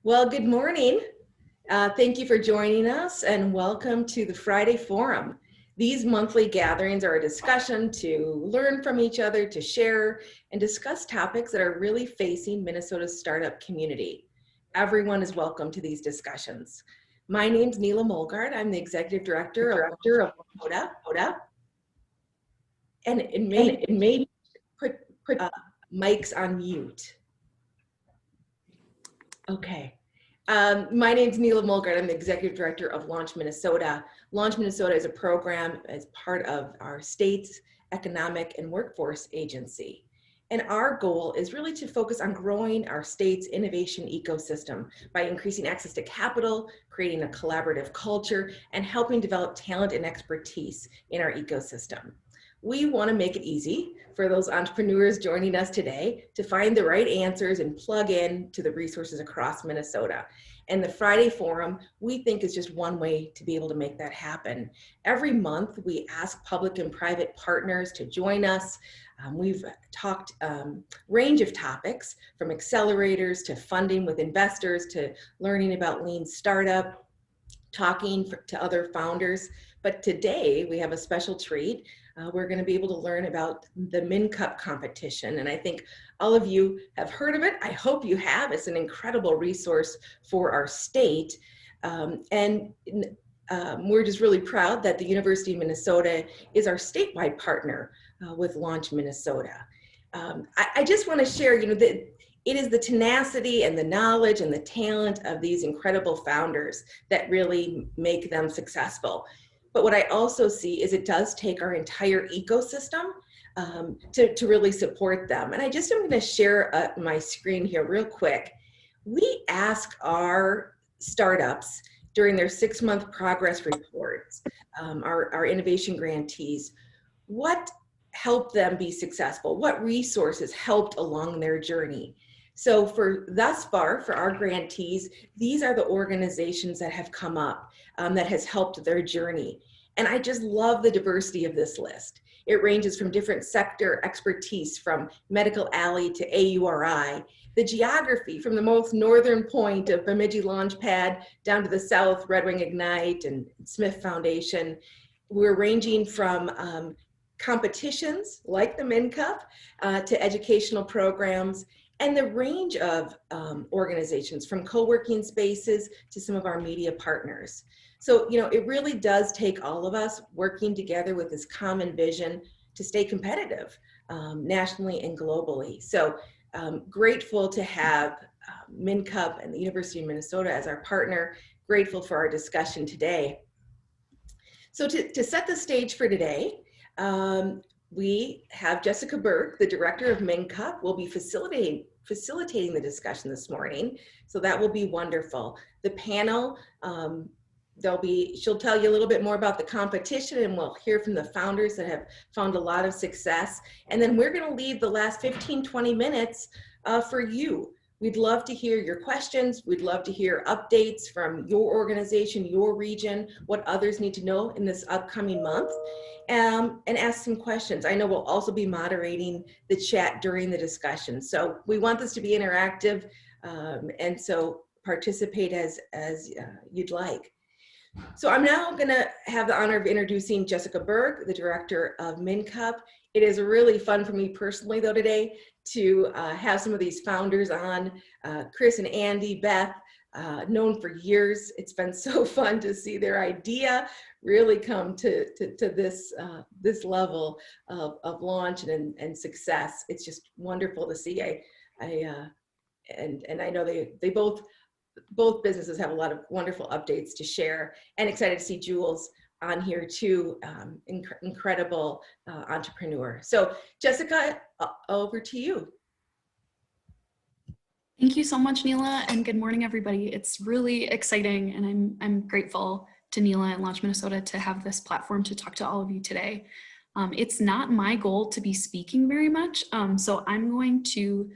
Well, good morning. Thank you for joining us and welcome to the Friday Forum. These monthly gatherings are a discussion to learn from each other, to share and discuss topics that are really facing Minnesota's startup community. Everyone is welcome to these discussions. My name's Neela Molgaard. I'm the Executive Director of Minnesota. And it may put mics on mute. Okay. My name is Neela Molgaard. I'm the Executive Director of Launch Minnesota. Launch Minnesota is a program as part of our state's economic and workforce agency. And our goal is really to focus on growing our state's innovation ecosystem by increasing access to capital, creating a collaborative culture, and helping develop talent and expertise in our ecosystem. We want to make it easy for those entrepreneurs joining us today to find the right answers and plug in to the resources across Minnesota. And the Friday Forum, we think, is just one way to be able to make that happen. Every month, we ask public and private partners to join us. We've talked range of topics, from accelerators to funding with investors to learning about lean startup, talking to other founders. But today, we have a special treat. We're going to be able to learn about the MnCUP competition. And I think all of you have heard of it. I hope you have. It's an incredible resource for our state. We're just really proud that the University of Minnesota is our statewide partner with Launch Minnesota. I just want to share, that it is the tenacity and the knowledge and the talent of these incredible founders that really make them successful. But what I also see is it does take our entire ecosystem to really support them. And I just am going to share my screen here real quick. We ask our startups during their 6-month progress reports, our innovation grantees, what helped them be successful? What resources helped along their journey? So thus far, for our grantees, these are the organizations that have come up that has helped their journey. And I just love the diversity of this list. It ranges from different sector expertise, from Medical Alley to AURI, the geography from the most northern point of Bemidji Launchpad down to the south, Red Wing Ignite and Smith Foundation. We're ranging from competitions like the MnCUP to educational programs, and the range of organizations, from co-working spaces to some of our media partners. So, it really does take all of us working together with this common vision to stay competitive nationally and globally. So grateful to have MnCUP and the University of Minnesota as our partner, grateful for our discussion today. So to set the stage for today, we have Jessica Berg, the director of MnCUP, will be facilitating the discussion this morning. So that will be wonderful. The panel, she'll tell you a little bit more about the competition, and we'll hear from the founders that have found a lot of success. And then we're going to leave the last 15-20 minutes for you. We'd love to hear your questions. We'd love to hear updates from your organization, your region, what others need to know in this upcoming month, and ask some questions. I know we'll also be moderating the chat during the discussion. So we want this to be interactive, and so participate as you'd like. So I'm now going to have the honor of introducing Jessica Berg, the director of MnCUP. It is really fun for me personally, though, today to have some of these founders on, Chris and Andy, Beth, known for years. It's been so fun to see their idea really come to this level of launch and success. It's just wonderful to see. And I know they both businesses have a lot of wonderful updates to share, and excited to see Jules on here too, incredible entrepreneur. So Jessica, over to you. Thank you so much, Neela, and good morning, everybody. It's really exciting, and I'm grateful to Neela and Launch Minnesota to have this platform to talk to all of you today. It's not my goal to be speaking very much, so I'm going to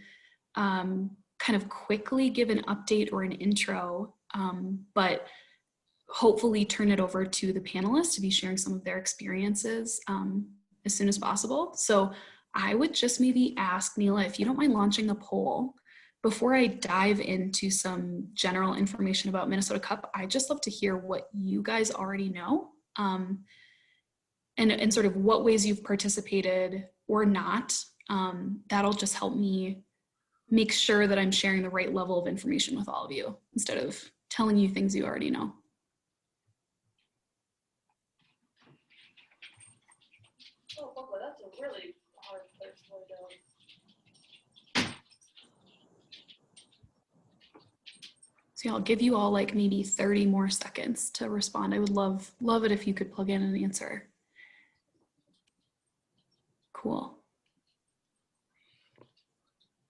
kind of quickly give an update or an intro, but hopefully turn it over to the panelists to be sharing some of their experiences as soon as possible. So I would just maybe ask Neela, if you don't mind launching a poll before I dive into some general information about Minnesota Cup, I just love to hear what you guys already know, and sort of what ways you've participated or not. That'll just help me make sure that I'm sharing the right level of information with all of you instead of telling you things you already know. Oh, Bubba, that's a really hard place to lay down. So I'll give you all like maybe 30 more seconds to respond. I would love it if you could plug in an answer. Cool.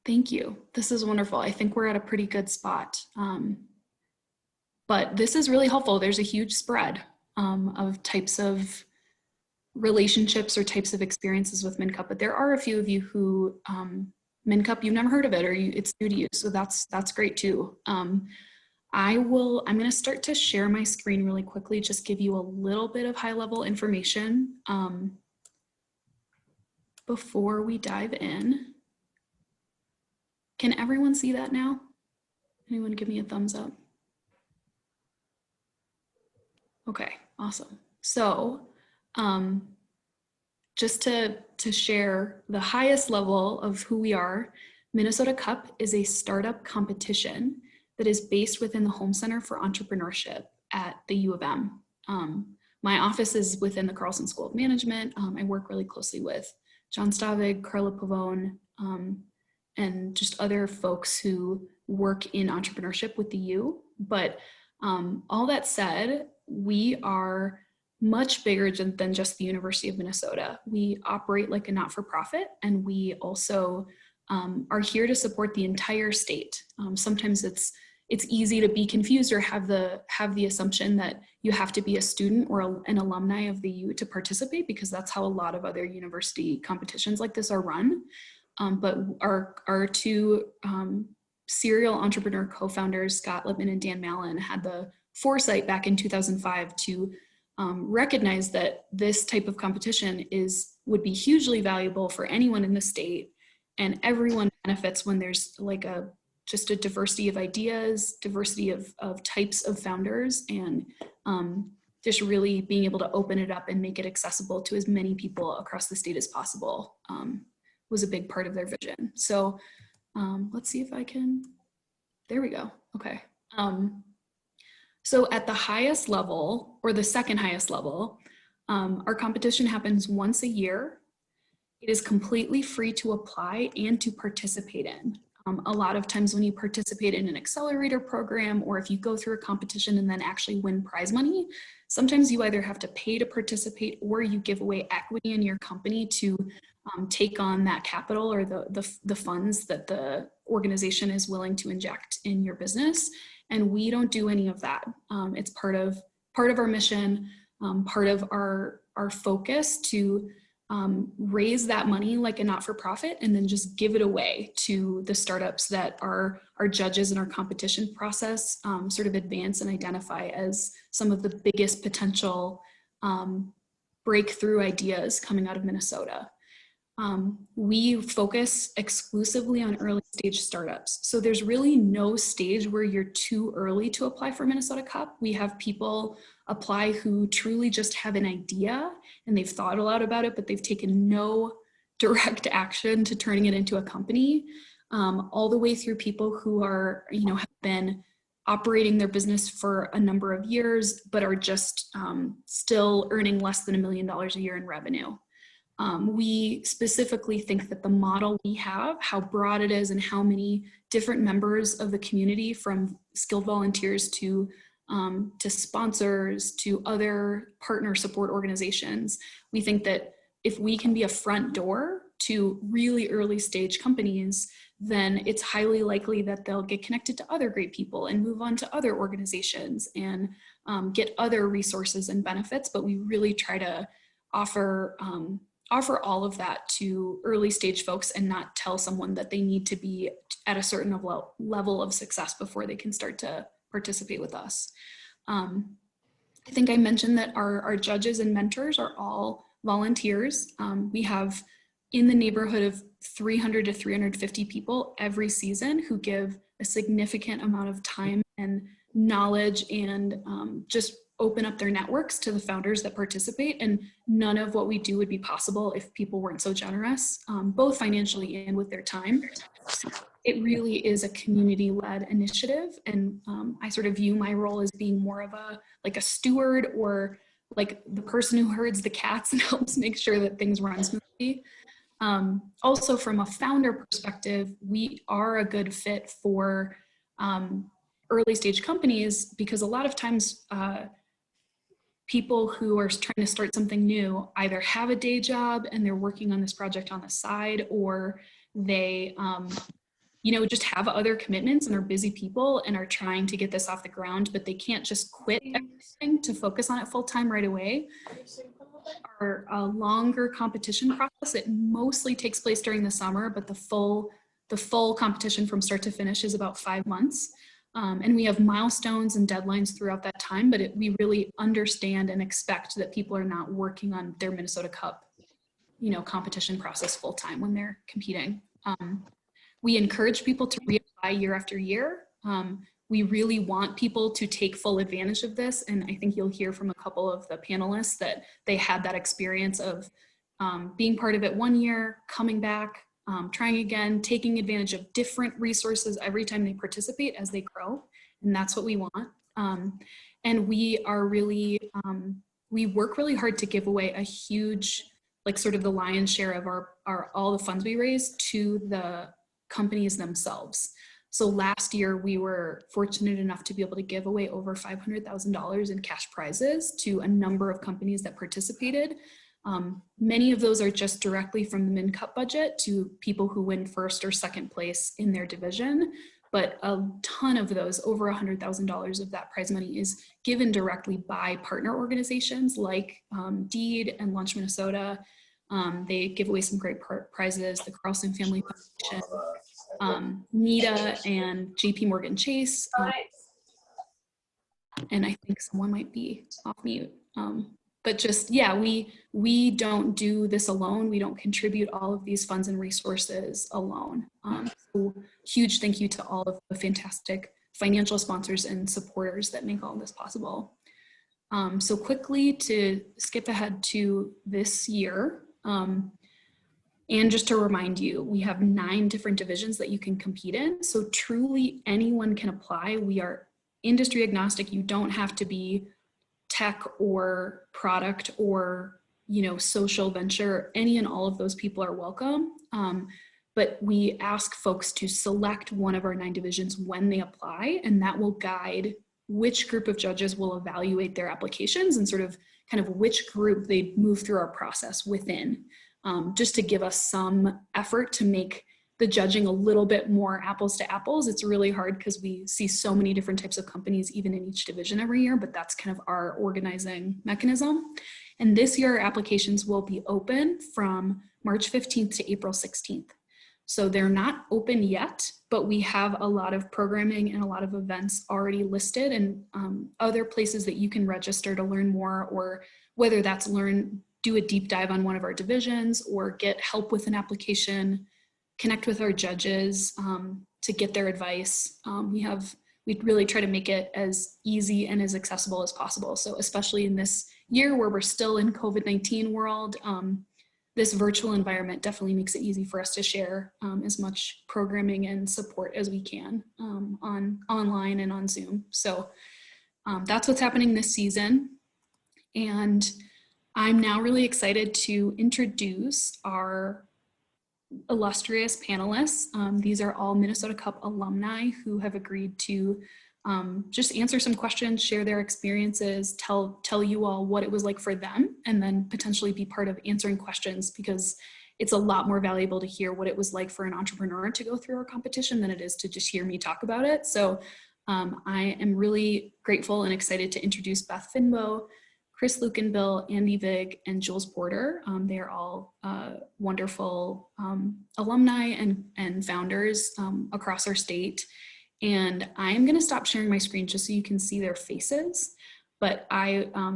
Thank you. This is wonderful. I think we're at a pretty good spot. But this is really helpful. There's a huge spread of types of relationships or types of experiences with MinCup, but there are a few of you who MinCup, you've never heard of it, or it's new to you. So that's great too. I'm going to start to share my screen really quickly, just give you a little bit of high level information before we dive in. Can everyone see that now? Anyone give me a thumbs up? Okay, awesome. So just to share the highest level of who we are, Minnesota Cup is a startup competition that is based within the Home Center for Entrepreneurship at the U of M. My office is within the Carlson School of Management. I work really closely with John Stavig, Carla Pavone, and just other folks who work in entrepreneurship with the U. But all that said, we are much bigger than just the University of Minnesota. We operate like a not-for-profit, and we also are here to support the entire state. Sometimes it's easy to be confused or have the assumption that you have to be a student or an alumni of the U to participate, because that's how a lot of other university competitions like this are run. But our two serial entrepreneur co-founders, Scott Lippman and Dan Mallon, had the foresight back in 2005 to recognize that this type of competition would be hugely valuable for anyone in the state, and everyone benefits when there's like just a diversity of ideas, diversity of types of founders, and just really being able to open it up and make it accessible to as many people across the state as possible was a big part of their vision. So let's see if I can, there we go, okay. So at the highest level, or the second highest level, our competition happens once a year. It is completely free to apply and to participate in. A lot of times when you participate in an accelerator program, or if you go through a competition and then actually win prize money, sometimes you either have to pay to participate or you give away equity in your company to take on that capital or the funds that the organization is willing to inject in your business. And we don't do any of that. It's part of our mission, part of our focus to raise that money like a not-for-profit and then just give it away to the startups that our judges in our competition process sort of advance and identify as some of the biggest potential breakthrough ideas coming out of Minnesota. We focus exclusively on early stage startups. So there's really no stage where you're too early to apply for Minnesota Cup. We have people apply who truly just have an idea and they've thought a lot about it, but they've taken no direct action to turning it into a company, all the way through people who are, have been operating their business for a number of years, but are just still earning less than $1 million a year in revenue. We specifically think that the model we have, how broad it is and how many different members of the community, from skilled volunteers to sponsors to other partner support organizations, we think that if we can be a front door to really early stage companies, then it's highly likely that they'll get connected to other great people and move on to other organizations and get other resources and benefits. But we really try to offer all of that to early stage folks and not tell someone that they need to be at a certain level of success before they can start to participate with us. I think I mentioned that our judges and mentors are all volunteers. We have in the neighborhood of 300 to 350 people every season who give a significant amount of time and knowledge and just open up their networks to the founders that participate. And none of what we do would be possible if people weren't so generous, both financially and with their time. So it really is a community-led initiative. And I sort of view my role as being more of a steward, or like the person who herds the cats and helps make sure that things run smoothly. Also from a founder perspective, we are a good fit for early stage companies, because a lot of times people who are trying to start something new either have a day job and they're working on this project on the side, or they just have other commitments and are busy people and are trying to get this off the ground, but they can't just quit everything to focus on it full time right away. Our longer competition process, it mostly takes place during the summer, but the full competition from start to finish is about 5 months. And we have milestones and deadlines throughout that time, but we really understand and expect that people are not working on their Minnesota Cup, competition process full time when they're competing. We encourage people to reapply year after year. We really want people to take full advantage of this. And I think you'll hear from a couple of the panelists that they had that experience of being part of it 1 year, coming back, trying again, taking advantage of different resources every time they participate as they grow. And that's what we want. And we are really, we work really hard to give away a huge, sort of the lion's share of our all the funds we raise to the companies themselves. So last year we were fortunate enough to be able to give away over $500,000 in cash prizes to a number of companies that participated. Many of those are just directly from the Min Cup budget to people who win first or second place in their division. But a ton of those, over $100,000 of that prize money, is given directly by partner organizations like DEED and Launch Minnesota. They give away some great prizes, the Carlson Family Foundation, NIDA and JP Morgan Chase. And I think someone might be off mute. But just, yeah, we don't do this alone. We don't contribute all of these funds and resources alone. So huge thank you to all of the fantastic financial sponsors and supporters that make all of this possible. So quickly to skip ahead to this year, and just to remind you, we have 9 different divisions that you can compete in. So truly anyone can apply. We are industry agnostic. You don't have to be tech or product or, social venture. Any and all of those people are welcome. But we ask folks to select one of our 9 divisions when they apply, and that will guide which group of judges will evaluate their applications and sort of kind of which group they move through our process within, just to give us some effort to make the judging a little bit more apples to apples. It's really hard because we see so many different types of companies even in each division every year, but that's kind of our organizing mechanism. And this year our applications will be open from March 15th to April 16th. So they're not open yet, but we have a lot of programming and a lot of events already listed, and other places that you can register to learn more, or whether that's do a deep dive on one of our divisions or get help with an application, connect with our judges to get their advice. We really try to make it as easy and as accessible as possible. So especially in this year where we're still in COVID-19 world, this virtual environment definitely makes it easy for us to share as much programming and support as we can online and on Zoom. So that's what's happening this season. And I'm now really excited to introduce our illustrious panelists. These are all Minnesota Cup alumni who have agreed to just answer some questions, share their experiences, tell you all what it was like for them, and then potentially be part of answering questions, because it's a lot more valuable to hear what it was like for an entrepreneur to go through our competition than it is to just hear me talk about it. So I am really grateful and excited to introduce Beth Finbow, Chris Lukenbill, Andy Vig, and Jules Porter. They are all wonderful alumni and founders across our state. And I'm gonna stop sharing my screen just so you can see their faces. But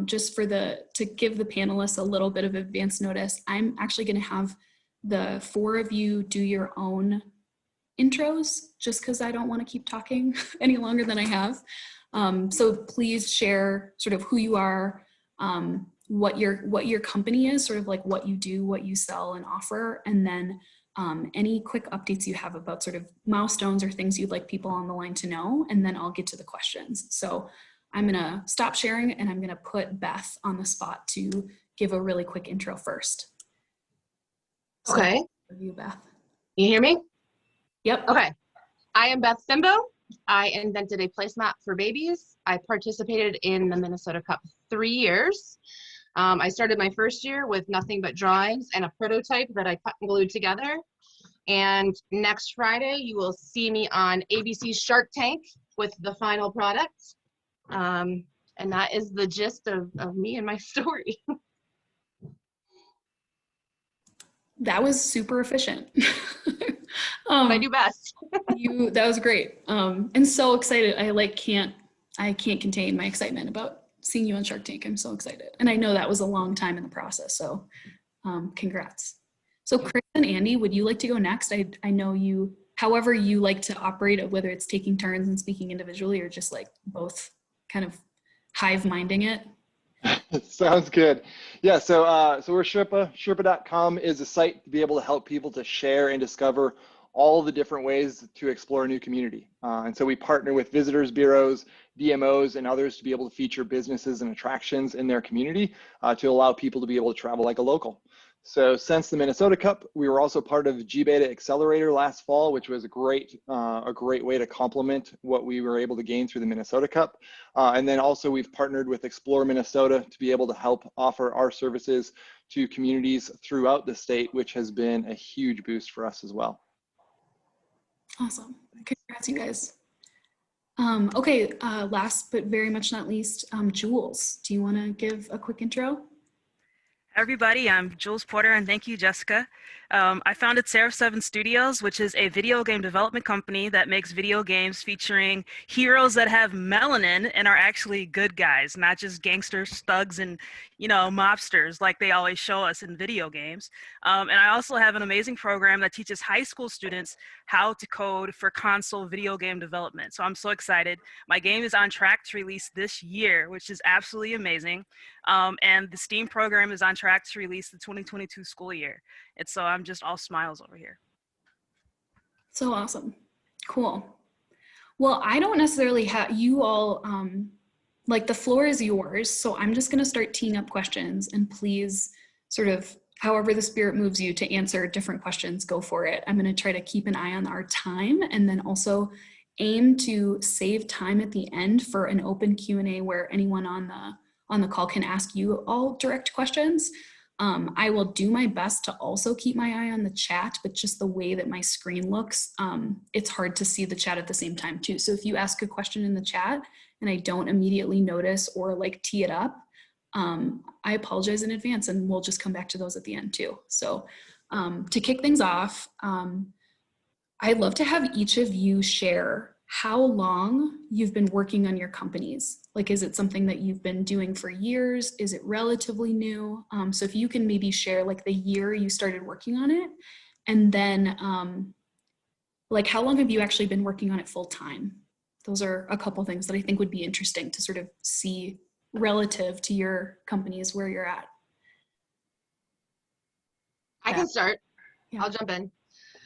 just to give the panelists a little bit of advance notice, I'm actually gonna have the four of you do your own intros, just because I don't want to keep talking any longer than I have. So please share sort of who you are, what your company is, sort of like what you do, what you sell and offer, and then any quick updates you have about sort of milestones or things you'd like people on the line to know, and then I'll get to the questions. So I'm gonna stop sharing and I'm gonna put Beth on the spot to give a really quick intro first. So, Okay. you, Beth. You hear me? Yep. Okay. I am Beth Fimbo. I invented a placemat for babies. I participated in the Minnesota Cup 3 years. I started my first year with nothing but drawings and a prototype that I cut and glued together. And next Friday, you will see me on ABC's Shark Tank with the final product. And that is the gist of me and my story. That was super efficient. I do best. That was great. And so excited. I can't contain my excitement about seeing you on Shark Tank. I'm so excited. And I know that was a long time in the process. So congrats. So Chris and Andy, would you like to go next? I know you, however you like to operate it, whether it's taking turns and speaking individually or just like both kind of hive minding it. Sounds good. Yeah, so we're Sherpa. Sherpa.com is a site to be able to help people to share and discover all the different ways to explore a new community. And so we partner with visitors bureaus, DMOs, and others to be able to feature businesses and attractions in their community to allow people to be able to travel like a local. So since the Minnesota Cup, we were also part of G-Beta Accelerator last fall, which was a great way to complement what we were able to gain through the Minnesota Cup. And then also we've partnered with Explore Minnesota to be able to help offer our services to communities throughout the state, which has been a huge boost for us as well. Awesome. Congrats, you guys. Okay, last but very much not least, Jules, do you want to give a quick intro? Hi everybody, I'm Jules Porter and thank you, Jessica. I founded Seraph 7 Studios, which is a video game development company that makes video games featuring heroes that have melanin and are actually good guys, not just gangsters, thugs, and mobsters like they always show us in video games. And I also have an amazing program that teaches high school students how to code for console video game development. So I'm so excited. My game is on track to release this year, which is absolutely amazing. And the STEAM program is on track to release the 2022 school year. And so I'm just all smiles over here. So awesome. Cool. Well, I don't necessarily have you all, like the floor is yours. So I'm just going to start teeing up questions, and please sort of however the spirit moves you to answer different questions, go for it. I'm going to try to keep an eye on our time and then also aim to save time at the end for an open Q&A where anyone on the call can ask you all direct questions. I will do my best to also keep my eye on the chat, but just the way that my screen looks, it's hard to see the chat at the same time too. So if you ask a question in the chat and I don't immediately notice or like tee it up, I apologize in advance and we'll just come back to those at the end too. So to kick things off, I'd love to have each of you share how long you've been working on your companies. Like, is it something that you've been doing for years? Is it relatively new? So if you can maybe share like the year you started working on it, and then like how long have you actually been working on it full time? Those are a couple things that I think would be interesting to sort of see relative to your companies where you're at. I can start. Yeah. I'll jump in.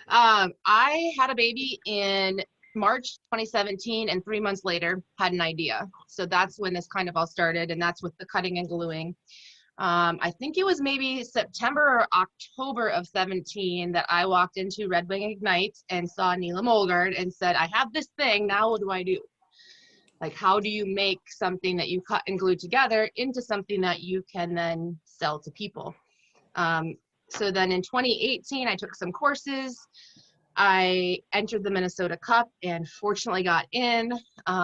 I had a baby in March 2017, and 3 months later had an idea. So that's when this kind of all started, and that's with the cutting and gluing. I think it was maybe September or October of 17 that I walked into Red Wing Ignite and saw Neela Molgard and said, I have this thing, now what do I do? Like, how do you make something that you cut and glue together into something that you can then sell to people? So then in 2018, I took some courses. I entered the Minnesota Cup and fortunately got in,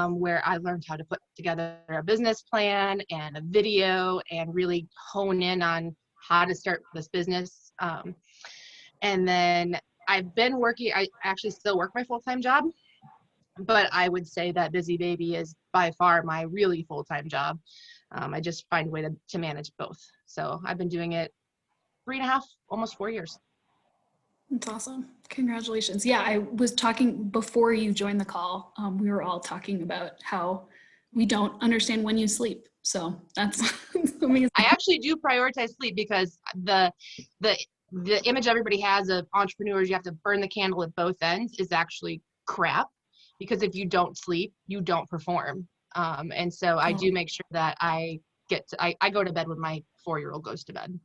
where I learned how to put together a business plan and a video and really hone in on how to start this business. And then I've been working, I actually still work my full-time job, but I would say that Busy Baby is by far my really full-time job. I just find a way to manage both. So I've been doing it 3.5, almost 4 years. That's awesome. Congratulations. Yeah, I was talking before you joined the call. We were all talking about how we don't understand when you sleep. So that's amazing. I actually do prioritize sleep because the image everybody has of entrepreneurs, you have to burn the candle at both ends, is actually crap. Because if you don't sleep, you don't perform. And so I do make sure that I go to bed when my 4-year-old goes to bed.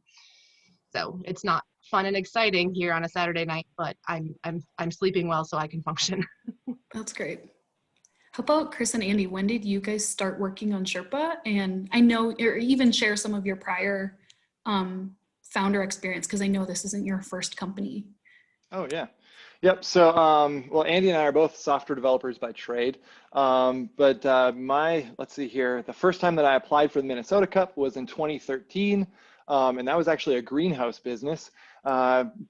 So it's not fun and exciting here on a Saturday night, but I'm sleeping well so I can function. That's great. How about Chris and Andy? When did you guys start working on Sherpa? And I know, or even share some of your prior founder experience, because I know this isn't your first company. Oh yeah. Yep. So, well, Andy and I are both software developers by trade. Let's see here. The first time that I applied for the Minnesota Cup was in 2013. And that was actually a greenhouse business.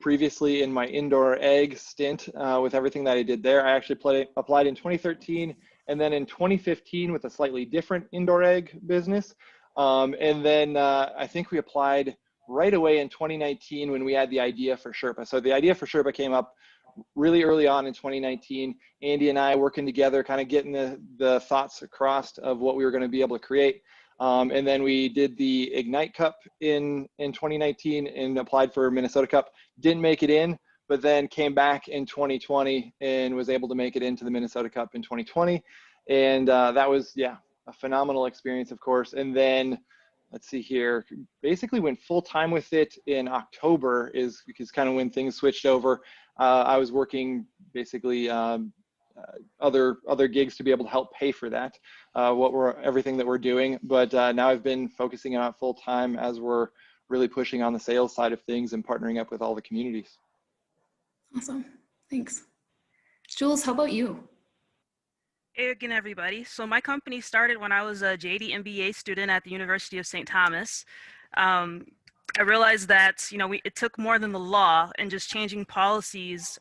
Previously in my indoor egg stint with everything that I did there, I actually applied in 2013 and then in 2015 with a slightly different indoor egg business. And then I think we applied right away in 2019 when we had the idea for Sherpa. So the idea for Sherpa came up really early on in 2019. Andy and I working together, kind of getting the thoughts across of what we were going to be able to create. And then we did the Ignite Cup in 2019 and applied for Minnesota Cup. Didn't make it in, but then came back in 2020 and was able to make it into the Minnesota Cup in 2020. And that was, yeah, a phenomenal experience, of course. And then, let's see here, basically went full time with it in October is kind of when things switched over. I was working basically other gigs to be able to help pay for that, everything that we're doing. But now I've been focusing on it full time as we're really pushing on the sales side of things and partnering up with all the communities. Awesome. Thanks. Jules, how about you? Hey again, everybody. So my company started when I was a JD MBA student at the University of St. Thomas. I realized that, it took more than the law and just changing policies.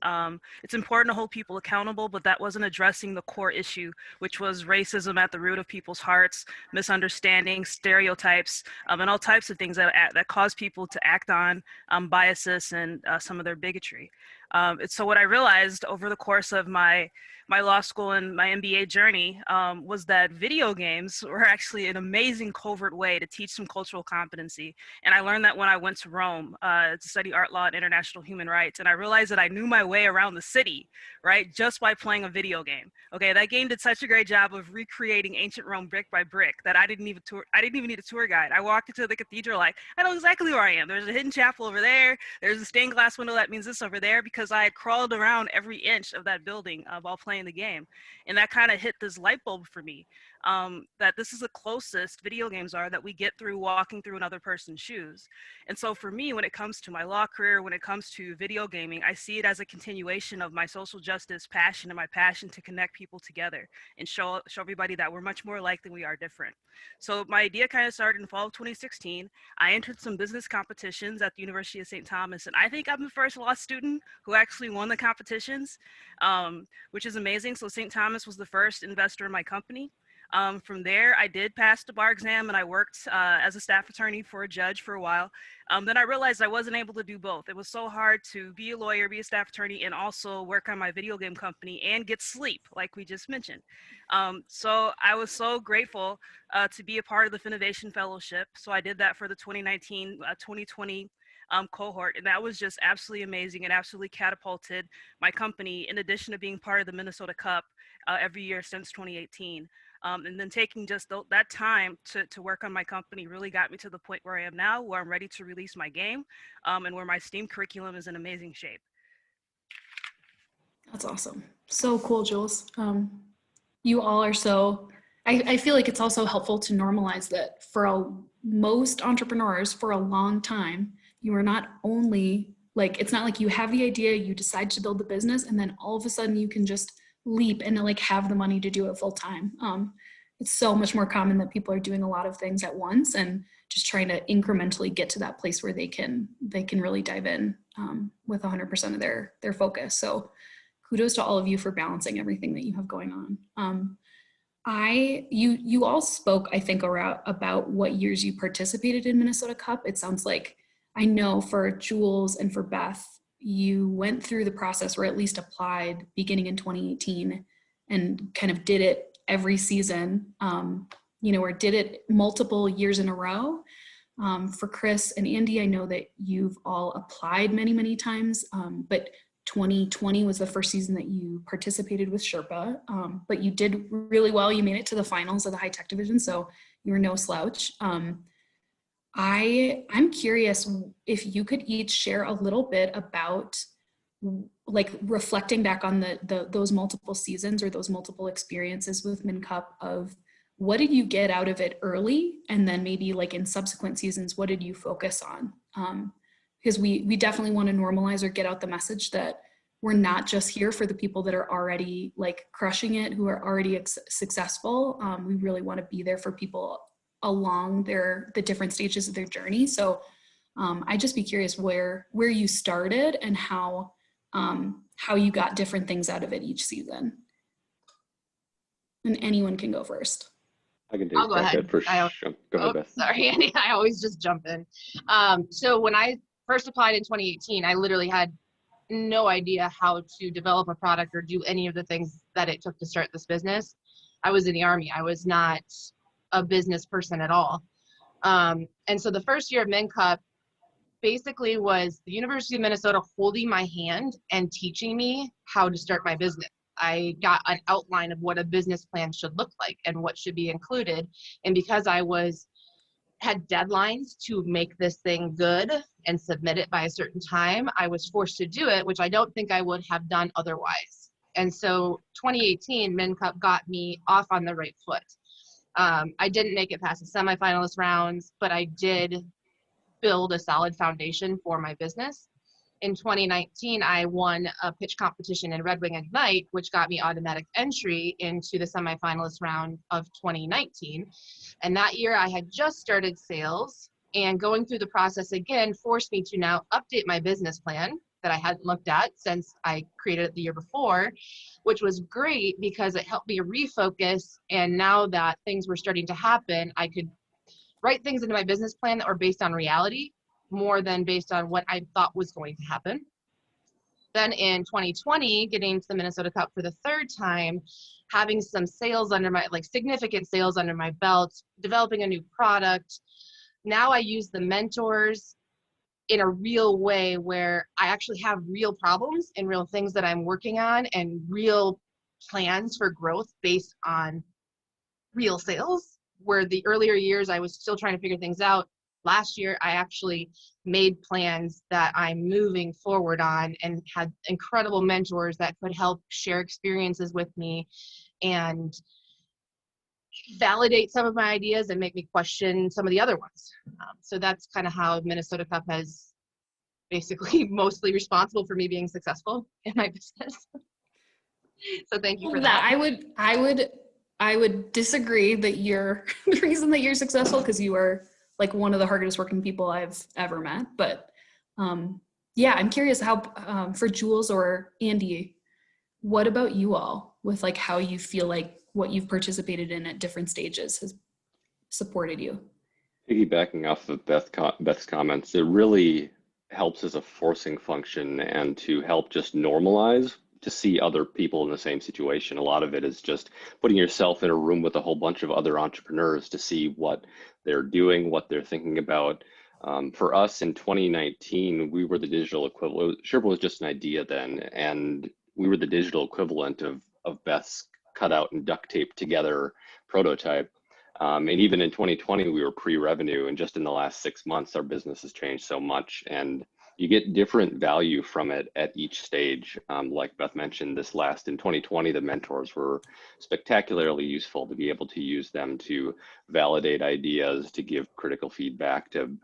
It's important to hold people accountable, but that wasn't addressing the core issue, which was racism at the root of people's hearts, misunderstandings, stereotypes, and all types of things that cause people to act on biases and some of their bigotry. So what I realized over the course of my law school and my MBA journey was that video games were actually an amazing covert way to teach some cultural competency. And I learned that when I went to Rome to study art law and international human rights. And I realized that I knew my way around the city, right, just by playing a video game. Okay, that game did such a great job of recreating ancient Rome brick by brick that I didn't even need a tour guide. I walked into the cathedral like, I know exactly where I am. There's a hidden chapel over there. There's a stained glass window that means this over there, because I had crawled around every inch of that building while playing the game. And that kind of hit this light bulb for me, that this is the closest video games are that we get through walking through another person's shoes. And so for me, when it comes to my law career, when it comes to video gaming, I see it as a continuation of my social justice passion and my passion to connect people together and show everybody that we're much more alike than we are different. So my idea kind of started in fall of 2016. I entered some business competitions at the University of St. Thomas, and I think I'm the first law student who actually won the competitions, which is amazing. So St. Thomas was the first investor in my company. From there, I did pass the bar exam and I worked as a staff attorney for a judge for a while. Then I realized I wasn't able to do both. It was so hard to be a lawyer, be a staff attorney, and also work on my video game company and get sleep, like we just mentioned. So I was so grateful to be a part of the Finovation Fellowship. So I did that for the 2019-2020 cohort, and that was just absolutely amazing and absolutely catapulted my company, in addition to being part of the Minnesota Cup every year since 2018. And then taking just that time to work on my company really got me to the point where I am now, where I'm ready to release my game, and where my STEAM curriculum is in amazing shape. That's awesome. So cool, Jules. You all are so, I feel like it's also helpful to normalize that for most entrepreneurs for a long time, you are not only like, it's not like you have the idea, you decide to build the business, and then all of a sudden you can just leap and like have the money to do it full time. It's so much more common that people are doing a lot of things at once and just trying to incrementally get to that place where they can really dive in with 100% of their focus. So kudos to all of you for balancing everything that you have going on. You all spoke, I think, about what years you participated in Minnesota Cup. It sounds like, I know for Jules and for Beth, you went through the process, or at least applied beginning in 2018, and kind of did it every season, or did it multiple years in a row. For Chris and Andy, I know that you've all applied many, many times, but 2020 was the first season that you participated with Sherpa, but you did really well. You made it to the finals of the high tech division, so you were no slouch. I'm curious if you could each share a little bit about, like, reflecting back on those multiple seasons or those multiple experiences with MinCup, of what did you get out of it early, and then maybe like in subsequent seasons, what did you focus on? Because we definitely want to normalize or get out the message that we're not just here for the people that are already like crushing it, who are already successful. We really want to be there for people along the different stages of their journey. So I'd just be curious where you started and how you got different things out of it each season. And anyone can go first. I can take I'll go ahead. for sure. Go ahead, Beth. Sorry, Andy. I always just jump in. So when I first applied in 2018, I literally had no idea how to develop a product or do any of the things that it took to start this business. I was in the Army. I was not a business person at all. And so the first year of MinCup basically was the University of Minnesota holding my hand and teaching me how to start my business. I got an outline of what a business plan should look like and what should be included. And because I had deadlines to make this thing good and submit it by a certain time, I was forced to do it, which I don't think I would have done otherwise. And so 2018, MinCup got me off on the right foot. I didn't make it past the semifinalist rounds, but I did build a solid foundation for my business. In 2019, I won a pitch competition in Red Wing Ignite, which got me automatic entry into the semifinalist round of 2019. And that year I had just started sales, and going through the process again forced me to now update my business plan that I hadn't looked at since I created it the year before, which was great because it helped me refocus. And now that things were starting to happen, I could write things into my business plan that were based on reality more than based on what I thought was going to happen. Then in 2020, getting to the Minnesota Cup for the third time, having some sales under my, like significant sales under my belt, developing a new product. Now I use the mentors in a real way where I actually have real problems and real things that I'm working on and real plans for growth based on real sales, where the earlier years I was still trying to figure things out. Last year, I actually made plans that I'm moving forward on and had incredible mentors that could help share experiences with me and validate some of my ideas and make me question some of the other ones. So that's kind of how Minnesota Cup has basically mostly responsible for me being successful in my business. So thank you for that. I would disagree that you're the reason that you're successful, because you are like one of the hardest working people I've ever met. But yeah, I'm curious how, for Jules or Andy, what about you all with like how you feel like what you've participated in at different stages has supported you? Piggybacking off of Beth's comments, it really helps as a forcing function and to help just normalize to see other people in the same situation. A lot of it is just putting yourself in a room with a whole bunch of other entrepreneurs to see what they're doing, what they're thinking about. For us in 2019, we were the digital equivalent. Sherpa was just an idea then, and we were the digital equivalent of Beth's cut out and duct taped together prototype. And even in 2020, we were pre-revenue, and just in the last 6 months, our business has changed so much, and you get different value from it at each stage. Like Beth mentioned, in 2020, the mentors were spectacularly useful to be able to use them to validate ideas, to give critical feedback, to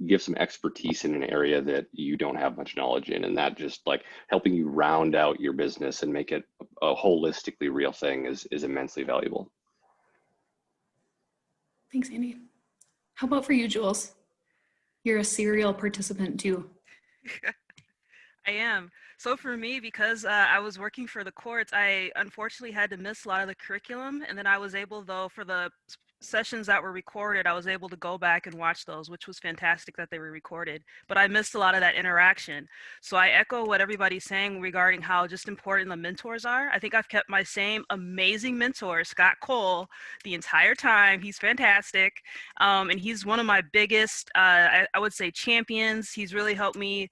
give some expertise in an area that you don't have much knowledge in. And that just like helping you round out your business and make it a holistically real thing is immensely valuable. Thanks, Andy. How about for you, Jules? You're a serial participant too. I am. So for me, because I was working for the courts, I unfortunately had to miss a lot of the curriculum. And then I was able, though, for the sessions that were recorded, I was able to go back and watch those, which was fantastic that they were recorded, but I missed a lot of that interaction. So I echo what everybody's saying regarding how just important the mentors are. I think I've kept my same amazing mentor, Scott Cole, the entire time. He's fantastic. And he's one of my biggest, I would say, champions. He's really helped me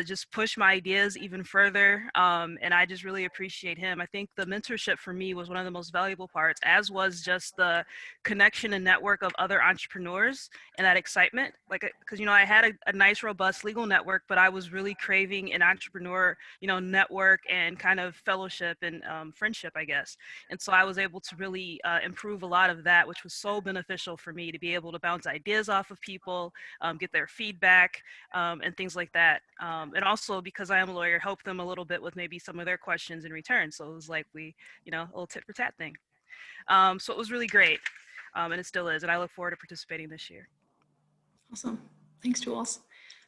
just push my ideas even further. And I just really appreciate him. I think the mentorship for me was one of the most valuable parts, as was just the connection and network of other entrepreneurs and that excitement. Like, because, you know, I had a nice, robust legal network, but I was really craving an entrepreneur, you know, network and kind of fellowship and friendship, I guess. And so I was able to really improve a lot of that, which was so beneficial for me to be able to bounce ideas off of people, get their feedback, and things like that. And also, because I am a lawyer, help them a little bit with maybe some of their questions in return. So it was like you know, a little tit for tat thing. So it was really great, and it still is. And I look forward to participating this year. Awesome. Thanks, Jules.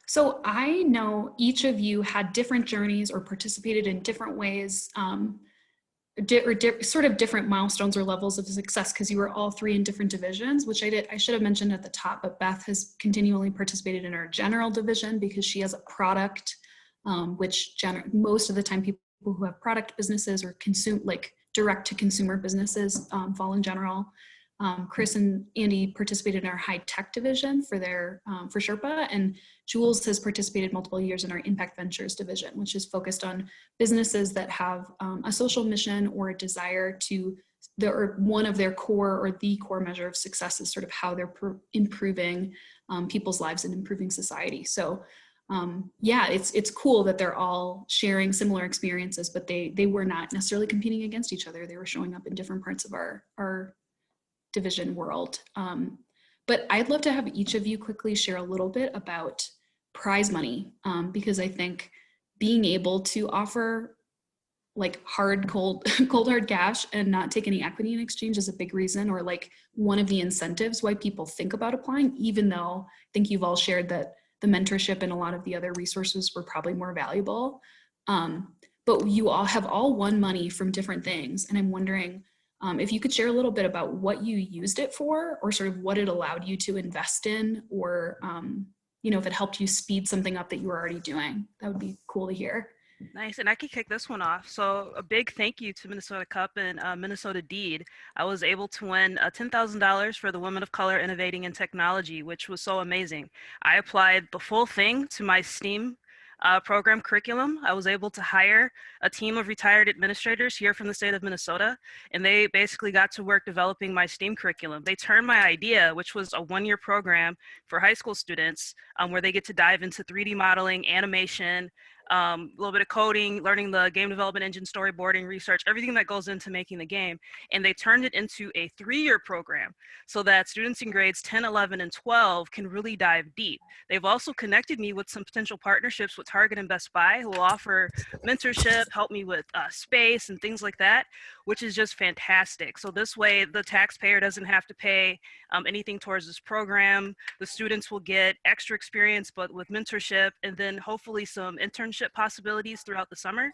So I know each of you had different journeys or participated in different ways, sort of different milestones or levels of success, because you were all three in different divisions, which I should have mentioned at the top, but Beth has continually participated in our general division because she has a product, which most of the time people who have product businesses or direct to consumer businesses fall in general. Chris and Andy participated in our high tech division for Sherpa, and Jules has participated multiple years in our impact ventures division, which is focused on businesses that have a social mission or a desire to, or one of their core or the core measure of success is sort of how they're improving people's lives and improving society. So yeah, it's cool that they're all sharing similar experiences, but they were not necessarily competing against each other. They were showing up in different parts of our division world. But I'd love to have each of you quickly share a little bit about prize money, because I think being able to offer like cold hard cash and not take any equity in exchange is a big reason, or like one of the incentives why people think about applying, even though I think you've all shared that the mentorship and a lot of the other resources were probably more valuable. But you all have won money from different things. And I'm wondering, if you could share a little bit about what you used it for, or sort of what it allowed you to invest in, or you know, if it helped you speed something up that you were already doing, that would be cool to hear. Nice, and I can kick this one off. So a big thank you to Minnesota Cup and Minnesota Deed. I was able to win $10,000 for the Women of Color Innovating in Technology, which was so amazing. I applied the full thing to my STEAM program curriculum. I was able to hire a team of retired administrators here from the state of Minnesota, and they basically got to work developing my STEAM curriculum. They turned my idea, which was a one-year program for high school students, where they get to dive into 3D modeling, animation, a little bit of coding, learning the game development engine, storyboarding, research, everything that goes into making the game. And they turned it into a 3-year program so that students in grades 10, 11, and 12 can really dive deep. They've also connected me with some potential partnerships with Target and Best Buy, who will offer mentorship, help me with space and things like that, which is just fantastic. So this way, the taxpayer doesn't have to pay anything towards this program. The students will get extra experience, but with mentorship, and then hopefully some internship possibilities throughout the summer.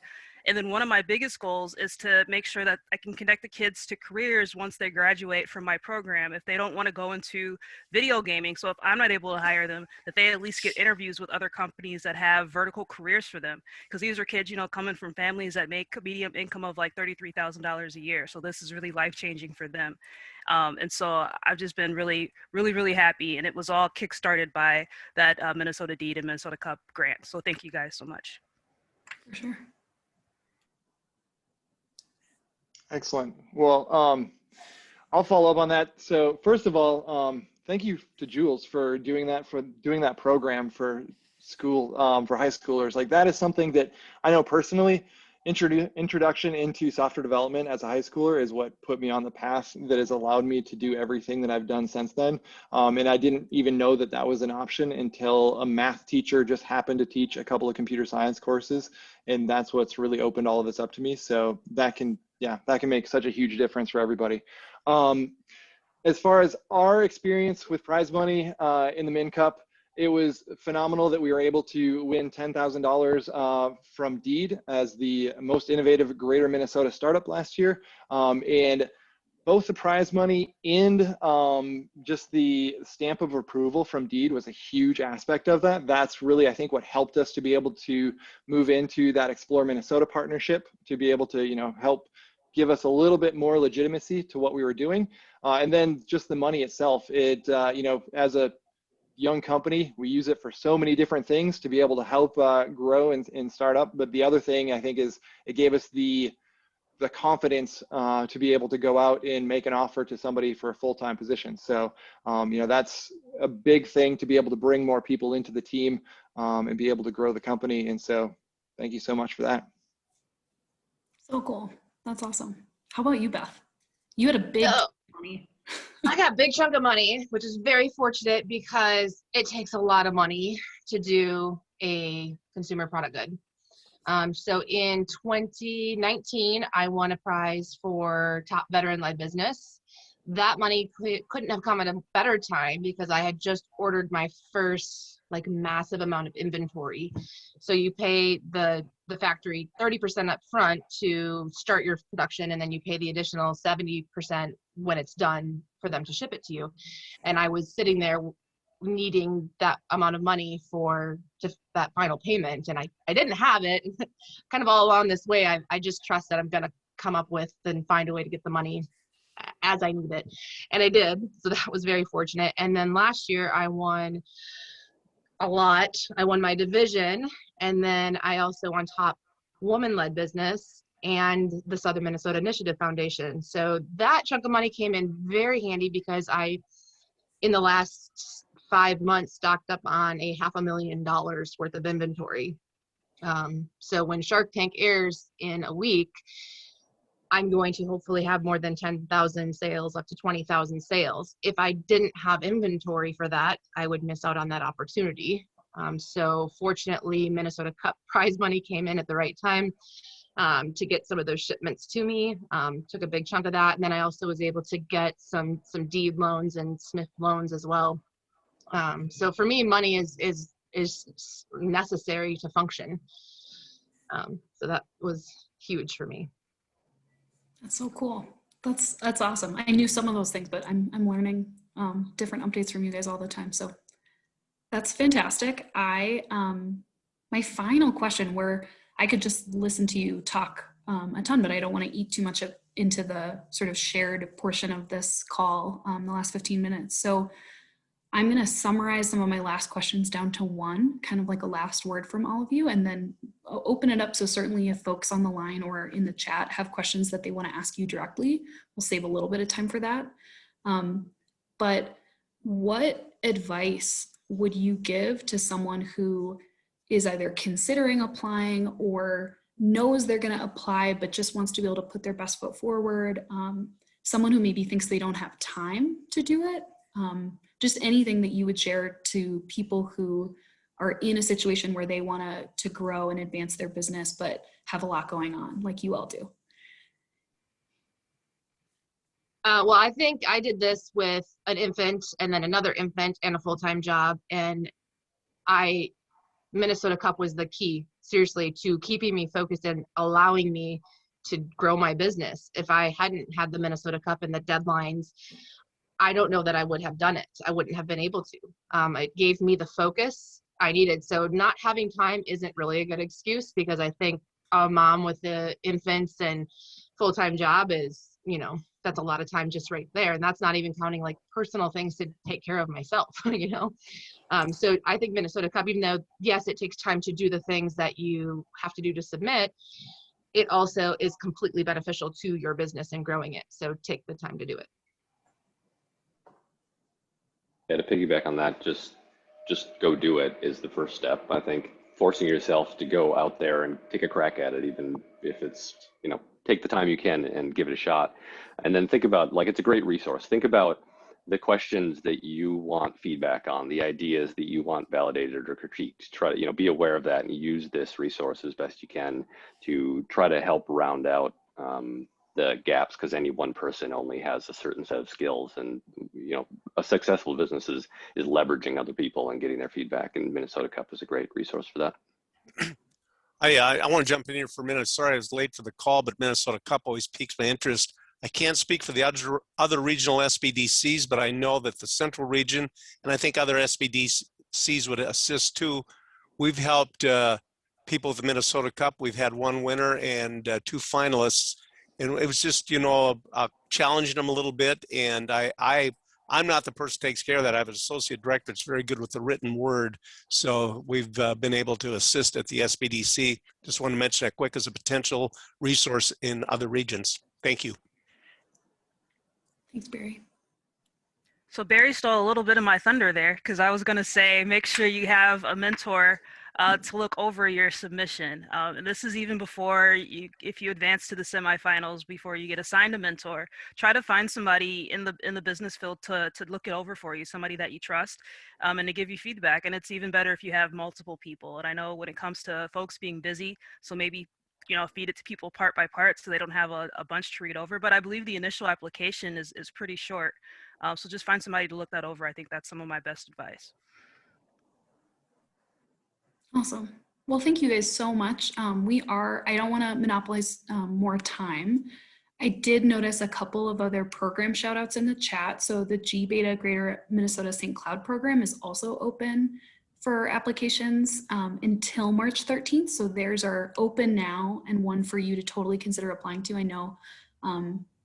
And then one of my biggest goals is to make sure that I can connect the kids to careers once they graduate from my program. If they don't want to go into video gaming, so if I'm not able to hire them, that they at least get interviews with other companies that have vertical careers for them. Because these are kids, you know, coming from families that make medium income of like $33,000 a year. So this is really life-changing for them. And so I've just been really, really, really happy. And it was all kickstarted by that Minnesota Deed and Minnesota Cup grant. So thank you guys so much. For sure. Excellent. Well, I'll follow up on that. So first of all, thank you to Jules for doing that program for school, for high schoolers. Like, that is something that I know personally, introduction into software development as a high schooler is what put me on the path that has allowed me to do everything that I've done since then. And I didn't even know that that was an option until a math teacher just happened to teach a couple of computer science courses. And that's what's really opened all of this up to me. So that can make such a huge difference for everybody. As far as our experience with prize money in the Min Cup, it was phenomenal that we were able to win $10,000 from Deed as the most innovative Greater Minnesota startup last year. And both the prize money and just the stamp of approval from Deed was a huge aspect of that. That's really, I think, what helped us to be able to move into that Explore Minnesota partnership, to be able to, help give us a little bit more legitimacy to what we were doing. And then just the money itself, as a young company, we use it for so many different things to be able to help grow and start up. But the other thing I think is it gave us the confidence to be able to go out and make an offer to somebody for a full-time position. So, that's a big thing, to be able to bring more people into the team and be able to grow the company. And so thank you so much for that. So cool. That's awesome. How about you, Beth? You had a big So, money. I got a big chunk of money, which is very fortunate because it takes a lot of money to do a consumer product good. So in 2019, I won a prize for top veteran-led business. That money couldn't have come at a better time because I had just ordered my first massive amount of inventory. So you pay the factory 30% up front to start your production, and then you pay the additional 70% when it's done for them to ship it to you. And I was sitting there needing that amount of money for just that final payment, and I didn't have it. Kind of all along this way, I just trust that I'm going to come up with and find a way to get the money as I need it, and I did. So that was very fortunate. And then last year I won a lot. I won my division, and then I also won top woman-led business and the Southern Minnesota Initiative Foundation. So that chunk of money came in very handy because in the last 5 months, stocked up on a $500,000 worth of inventory. So when Shark Tank airs in a week, I'm going to hopefully have more than 10,000 sales, up to 20,000 sales. If I didn't have inventory for that, I would miss out on that opportunity. So fortunately, Minnesota Cup prize money came in at the right time to get some of those shipments to me. Took a big chunk of that. And then I also was able to get some Deed loans and Smith loans as well. So for me, money is necessary to function. So that was huge for me. That's so cool. That's awesome. I knew some of those things, but I'm learning different updates from you guys all the time. So that's fantastic. My final question, where I could just listen to you talk a ton, but I don't want to eat too much into the sort of shared portion of this call, the last 15 minutes. So I'm going to summarize some of my last questions down to one, kind of like a last word from all of you, and then I'll open it up. So certainly if folks on the line or in the chat have questions that they want to ask you directly, we'll save a little bit of time for that. But what advice would you give to someone who is either considering applying or knows they're going to apply, but just wants to be able to put their best foot forward? Someone who maybe thinks they don't have time to do it. Just anything that you would share to people who are in a situation where they want to grow and advance their business, but have a lot going on like you all do. Well, I think I did this with an infant and then another infant and a full-time job. And Minnesota Cup was the key, seriously, to keeping me focused and allowing me to grow my business. If I hadn't had the Minnesota Cup and the deadlines, I don't know that I would have done it. I wouldn't have been able to. It gave me the focus I needed. So not having time isn't really a good excuse, because I think a mom with the infants and full-time job is, that's a lot of time just right there. And that's not even counting like personal things to take care of myself, So I think Minnesota Cup, even though, yes, it takes time to do the things that you have to do to submit, it also is completely beneficial to your business and growing it. So take the time to do it. Yeah, to piggyback on that, just go do it is the first step. I think forcing yourself to go out there and take a crack at it, even if it's, take the time you can and give it a shot. And then think about, it's a great resource. Think about the questions that you want feedback on, the ideas that you want validated or critiqued. Try to, be aware of that and use this resource as best you can to try to help round out the gaps, because any one person only has a certain set of skills, and a successful business is leveraging other people and getting their feedback, and Minnesota Cup is a great resource for that. I want to jump in here for a minute. Sorry I was late for the call, but Minnesota Cup always piques my interest. I can't speak for the other regional SBDCs, but I know that the Central Region, and I think other SBDCs would assist too. We've helped people with the Minnesota Cup. We've had one winner and 2 finalists. And it was just, you know, challenging them a little bit. And I'm not the person who takes care of that. I have an associate director that's very good with the written word. So we've been able to assist at the SBDC. Just want to mention that quick as a potential resource in other regions. Thank you. Thanks, Barry. So Barry stole a little bit of my thunder there, because I was going to say, make sure you have a mentor to look over your submission. And this is even before if you advance to the semifinals, before you get assigned a mentor. Try to find somebody in the business field to look it over for you, somebody that you trust, and to give you feedback. And it's even better if you have multiple people. And I know when it comes to folks being busy, so maybe, you know, feed it to people part by part so they don't have a bunch to read over. But I believe the initial application is pretty short. So just find somebody to look that over. I think that's some of my best advice. Awesome. Well, thank you guys so much. I don't want to monopolize more time. I did notice a couple of other program shout outs in the chat. So the G-Beta Greater Minnesota St. Cloud program is also open for applications until March 13th. So theirs are open now and one for you to totally consider applying to. I know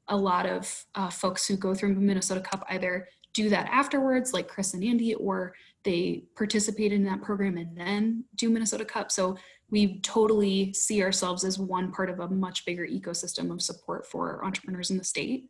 a lot of folks who go through Minnesota Cup either do that afterwards, like Chris and Andy, or they participate in that program and then do Minnesota Cup. So we totally see ourselves as one part of a much bigger ecosystem of support for entrepreneurs in the state.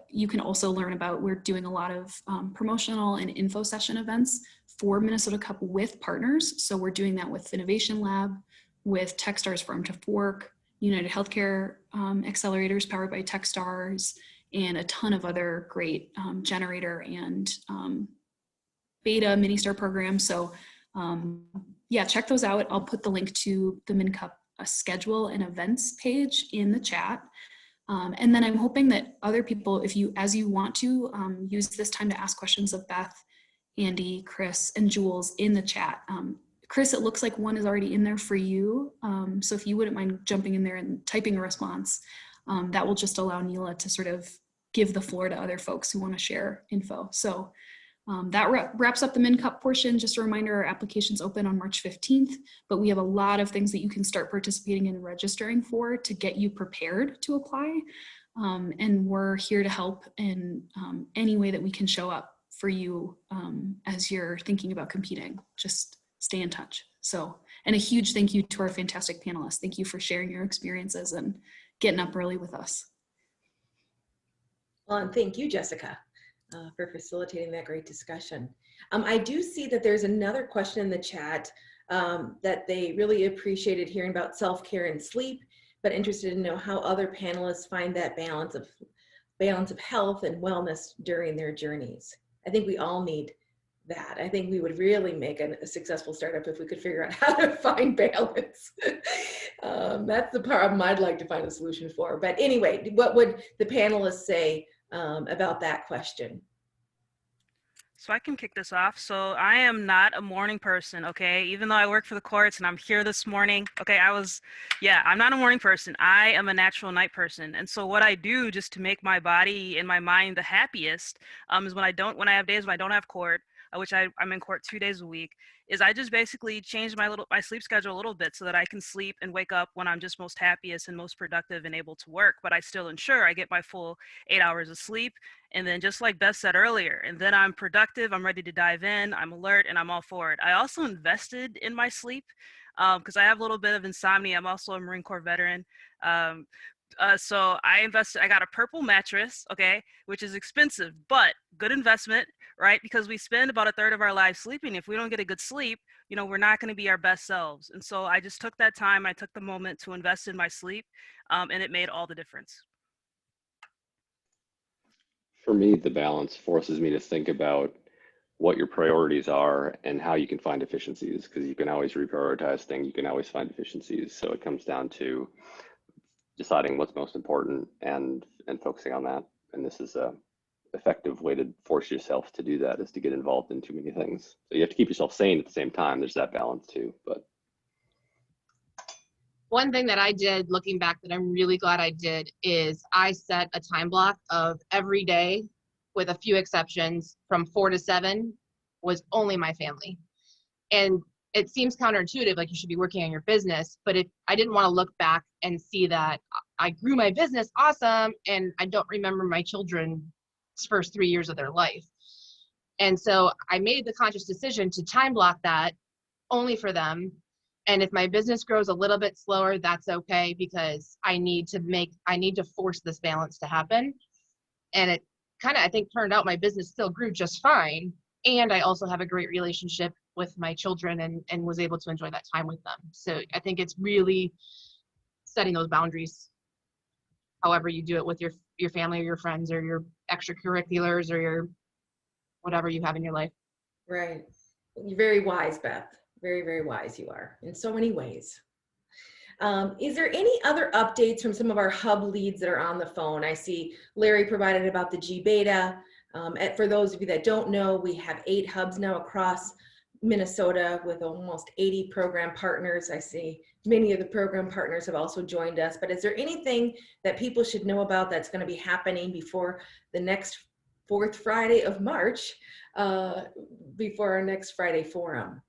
You can also learn about, we're doing a lot of promotional and info session events for Minnesota Cup with partners. So we're doing that with Innovation Lab, with Techstars Farm to Fork, United Healthcare accelerators powered by Techstars, and a ton of other great generator and beta mini-star programs. So yeah, check those out. I'll put the link to the MinCup schedule and events page in the chat. And then I'm hoping that other people, as you want to, use this time to ask questions of Beth, Andy, Chris, and Jules in the chat. Chris, it looks like one is already in there for you. So if you wouldn't mind jumping in there and typing a response, that will just allow Neela to sort of give the floor to other folks who want to share info. So that wraps up the MinCup portion. Just a reminder, our application's open on March 15th, but we have a lot of things that you can start participating in and registering for to get you prepared to apply. And we're here to help in any way that we can show up for you as you're thinking about competing. Just stay in touch. So, and a huge thank you to our fantastic panelists. Thank you for sharing your experiences and getting up early with us. Well, and thank you, Jessica, for facilitating that great discussion. I do see that there's another question in the chat that they really appreciated hearing about self-care and sleep, but interested to know how other panelists find that balance of health and wellness during their journeys. I think we all need that. I think we would really make a successful startup if we could figure out how to find balance. That's the problem I'd like to find a solution for. But anyway, what would the panelists say about that question? So I can kick this off. So I am not a morning person, okay? Even though I work for the courts and I'm here this morning, okay, I'm not a morning person. I am a natural night person. And so what I do just to make my body and my mind the happiest is when I have days when I don't have court, which I'm in court 2 days a week, is I just basically change my sleep schedule a little bit so that I can sleep and wake up when I'm just most happiest and most productive and able to work, but I still ensure I get my full 8 hours of sleep. And then just like Beth said earlier, and then I'm productive, I'm ready to dive in, I'm alert, and I'm all for it. I also invested in my sleep because I have a little bit of insomnia. I'm also a Marine Corps veteran. So I got a purple mattress, okay, which is expensive, but good investment, right? Because we spend about 1/3 of our lives sleeping. If we don't get a good sleep, we're not going to be our best selves. And so I just took that time, I took the moment to invest in my sleep, and it made all the difference. For me, the balance forces me to think about what your priorities are and how you can find efficiencies, because you can always reprioritize things, you can always find efficiencies. So it comes down to deciding what's most important and focusing on that. And this is a effective way to force yourself to do that, is to get involved in too many things. So you have to keep yourself sane at the same time. There's that balance too. But One thing that I did looking back that I'm really glad I did is I set a time block of every day, with a few exceptions, from 4 to 7 was only my family. And it seems counterintuitive, like you should be working on your business, but if I didn't want to look back and see that I grew my business awesome and I don't remember my children's first 3 years of their life. And so I made the conscious decision to time block that only for them. And if my business grows a little bit slower, that's okay, because I need to force this balance to happen. And it kind of, I think, turned out my business still grew just fine. And I also have a great relationship with my children and was able to enjoy that time with them. So I think it's really setting those boundaries, however you do it with your family or your friends or your extracurriculars or your whatever you have in your life. Right. You're very wise, Beth. Very, very wise you are in so many ways. Is there any other updates from some of our hub leads that are on the phone? I see Larry provided about the G-Beta. For those of you that don't know, we have 8 hubs now across Minnesota with almost 80 program partners. I see many of the program partners have also joined us, but is there anything that people should know about that's going to be happening before the next 4th Friday of March, before our next Friday forum?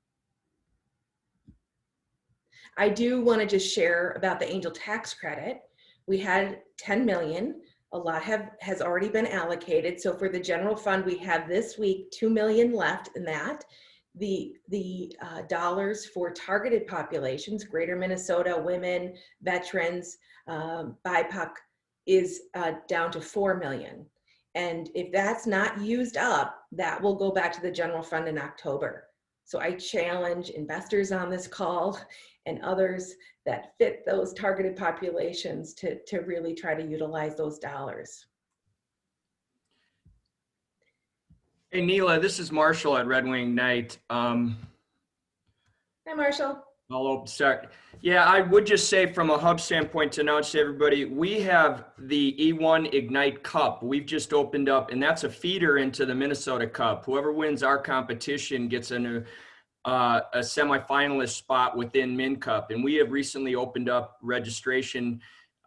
I do want to just share about the Angel Tax Credit. We had 10 million. A lot has already been allocated. So for the general fund, we have this week 2 million left in that. The dollars for targeted populations, Greater Minnesota, women, veterans, BIPOC, is down to 4 million. And if that's not used up, that will go back to the general fund in October. So I challenge investors on this call and others that fit those targeted populations to really try to utilize those dollars. Hey, Neela, this is Marshall at Red Wing Ignite. Hi, Marshall. I'll start. Yeah, I would just say from a hub standpoint to announce to everybody, we have the E1 Ignite Cup. We've just opened up, and that's a feeder into the Minnesota Cup. Whoever wins our competition gets a semifinalist spot within Min Cup. And we have recently opened up registration.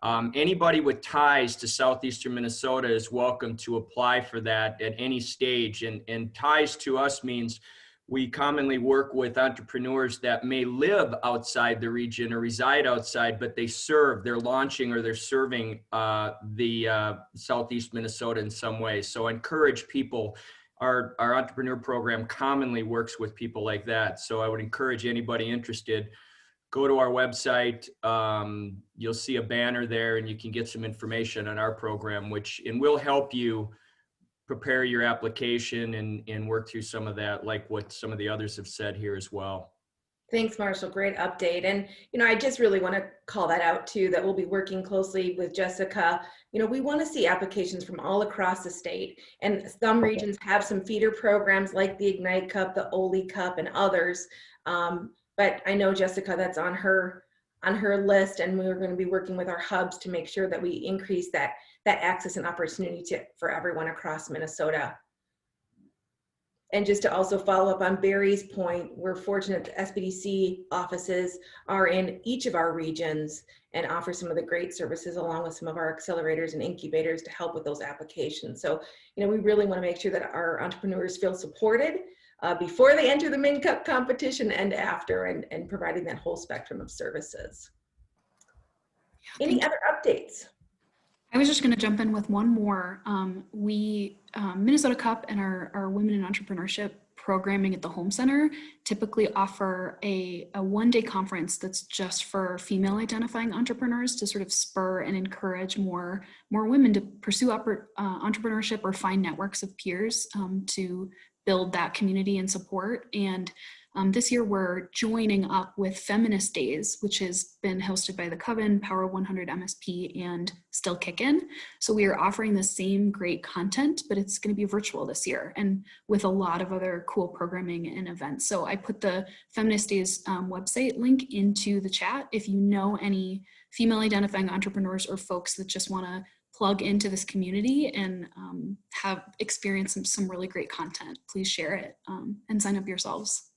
Anybody with ties to southeastern Minnesota is welcome to apply for that at any stage. And ties to us means we commonly work with entrepreneurs that may live outside the region or reside outside, but they're launching or they're serving the Southeast Minnesota in some way. So I encourage people, our entrepreneur program commonly works with people like that. So I would encourage anybody interested, go to our website. You'll see a banner there and you can get some information on our program, and we'll help you prepare your application and work through some of that, like what some of the others have said here as well. Thanks, Marshall. Great update. And, I just really want to call that out too, that we'll be working closely with Jessica. We want to see applications from all across the state, and some regions have some feeder programs like the Ignite Cup, the Oli Cup, and others. But I know, Jessica, that's on her list, and we're going to be working with our hubs to make sure that we increase that access and opportunity for everyone across Minnesota. And just to also follow up on Barry's point, we're fortunate that SBDC offices are in each of our regions and offer some of the great services along with some of our accelerators and incubators to help with those applications. So, we really want to make sure that our entrepreneurs feel supported before they enter the Min Cup competition and after, and providing that whole spectrum of services. Any other updates? I was just going to jump in with one more. Minnesota Cup and our Women in Entrepreneurship programming at the Home Center typically offer a one-day conference that's just for female identifying entrepreneurs to sort of spur and encourage more women to pursue entrepreneurship or find networks of peers to build that community and support. And this year we're joining up with Feminist Days, which has been hosted by the Coven, Power 100 MSP, and Still Kickin'. So we are offering the same great content, but it's going to be virtual this year and with a lot of other cool programming and events. So I put the Feminist Days website link into the chat. If you know any female identifying entrepreneurs or folks that just want to plug into this community and have experienced some really great content, please share it and sign up yourselves.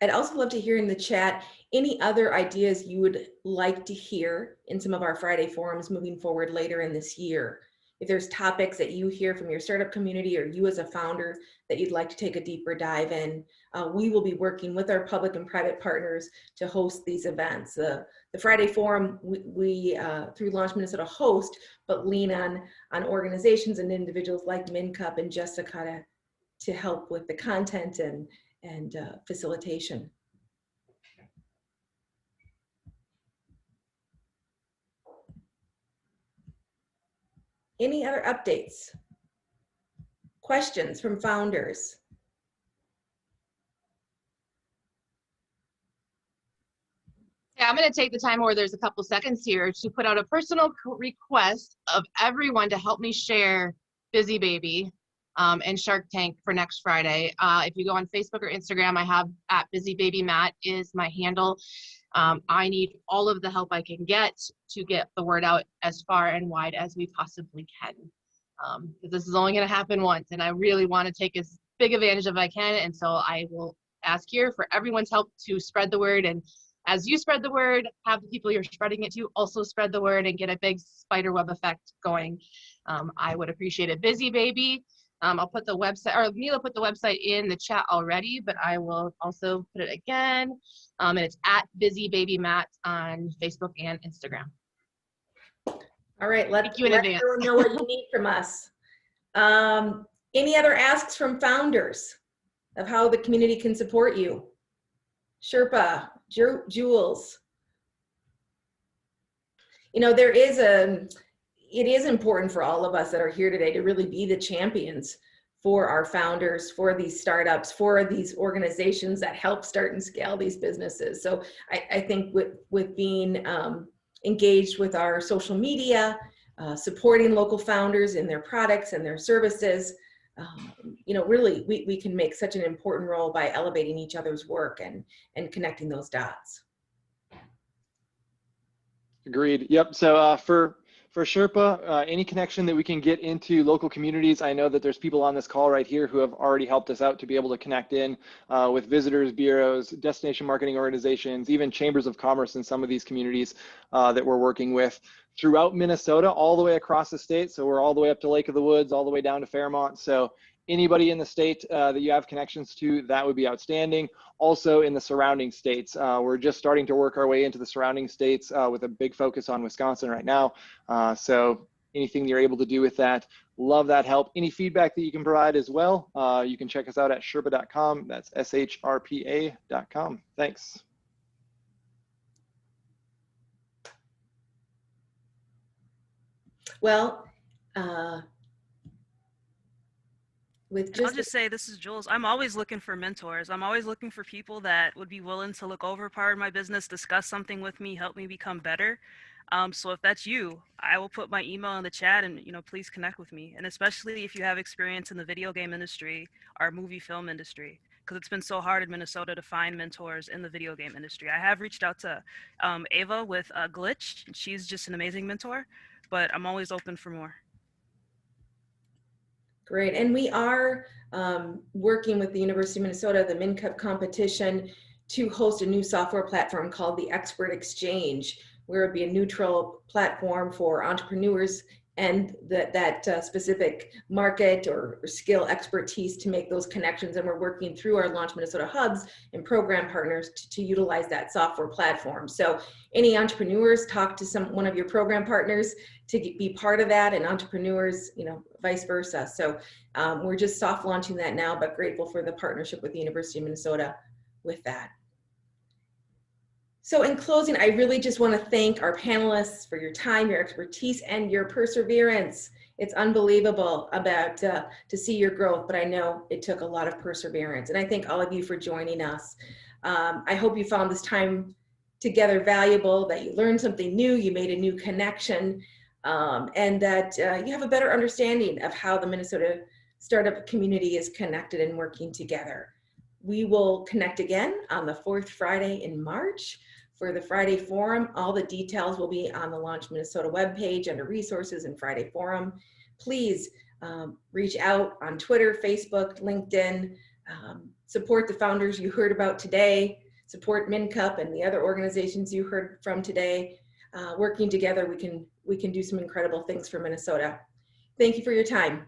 I'd also love to hear in the chat any other ideas you would like to hear in some of our Friday forums moving forward later in this year. If there's topics that you hear from your startup community or you as a founder that you'd like to take a deeper dive in, we will be working with our public and private partners to host these events. The Friday Forum, we through Launch Minnesota host, but lean on organizations and individuals like MinCup and Jessica to help with the content and facilitation. Any other updates? Questions from founders? Yeah, I'm going to take the time where there's a couple seconds here to put out a personal request of everyone to help me share Busy Baby and Shark Tank for next Friday. If you go on Facebook or Instagram, I have @BusyBabyMatt is my handle. I need all of the help I can get to get the word out as far and wide as we possibly can. Because this is only going to happen once, and I really want to take as big advantage of I can. And so I will ask here for everyone's help to spread the word. And as you spread the word, have the people you're spreading it to also spread the word and get a big spider web effect going. I would appreciate it. Busy Baby. I'll put the website, or Mila put the website in the chat already, but I will also put it again. And it's @BusyBabyMatt on Facebook and Instagram. All right, let advance. everyone know what you need from us. Any other asks from founders of how the community can support you? Sherpa, Jules. You know, it is important for all of us that are here today to really be the champions for our founders, for these startups, for these organizations that help start and scale these businesses. So I think with being engaged with our social media, supporting local founders in their products and their services, you know, really we can make such an important role by elevating each other's work and connecting those dots. Agreed. Yep. So for Sherpa, any connection that we can get into local communities, I know that there's people on this call right here who have already helped us out to be able to connect in with visitors bureaus, destination marketing organizations, even chambers of commerce in some of these communities that we're working with throughout Minnesota, all the way across the state. So we're all the way up to Lake of the Woods, all the way down to Fairmont. So anybody in the state that you have connections to, that would be outstanding. Also in the surrounding states, we're just starting to work our way into the surrounding states with a big focus on Wisconsin right now. So anything you're able to do with that, love that help. Any feedback that you can provide as well, you can check us out at sherpa.com. That's SHRPA.com. Thanks. Well, I'll just say, this is Jules. I'm always looking for mentors. I'm always looking for people that would be willing to look over part of my business, discuss something with me, help me become better. So if that's you, I will put my email in the chat and, you know, please connect with me. And especially if you have experience in the video game industry or movie film industry, because it's been so hard in Minnesota to find mentors in the video game industry. I have reached out to Ava with Glitch. She's just an amazing mentor, but I'm always open for more. Great, and we are working with the University of Minnesota, the MinCup competition, to host a new software platform called the Expert Exchange, where it would be a neutral platform for entrepreneurs and that specific market or skill expertise to make those connections. And we're working through our Launch Minnesota hubs and program partners to utilize that software platform. So any entrepreneurs, talk to one of your program partners to be part of that, and entrepreneurs, you know, vice versa. So we're just soft launching that now, but grateful for the partnership with the University of Minnesota with that. So in closing, I really just want to thank our panelists for your time, your expertise, and your perseverance. It's unbelievable about to see your growth, but I know it took a lot of perseverance. And I thank all of you for joining us. I hope you found this time together valuable, that you learned something new, you made a new connection, and that you have a better understanding of how the Minnesota startup community is connected and working together. We will connect again on the 4th Friday in March for the Friday Forum. All the details will be on the Launch Minnesota webpage under resources and Friday Forum. Please reach out on Twitter, Facebook, LinkedIn, Support the founders you heard about today, support MinCup and the other organizations you heard from today. Working together, we can do some incredible things for Minnesota. Thank you for your time.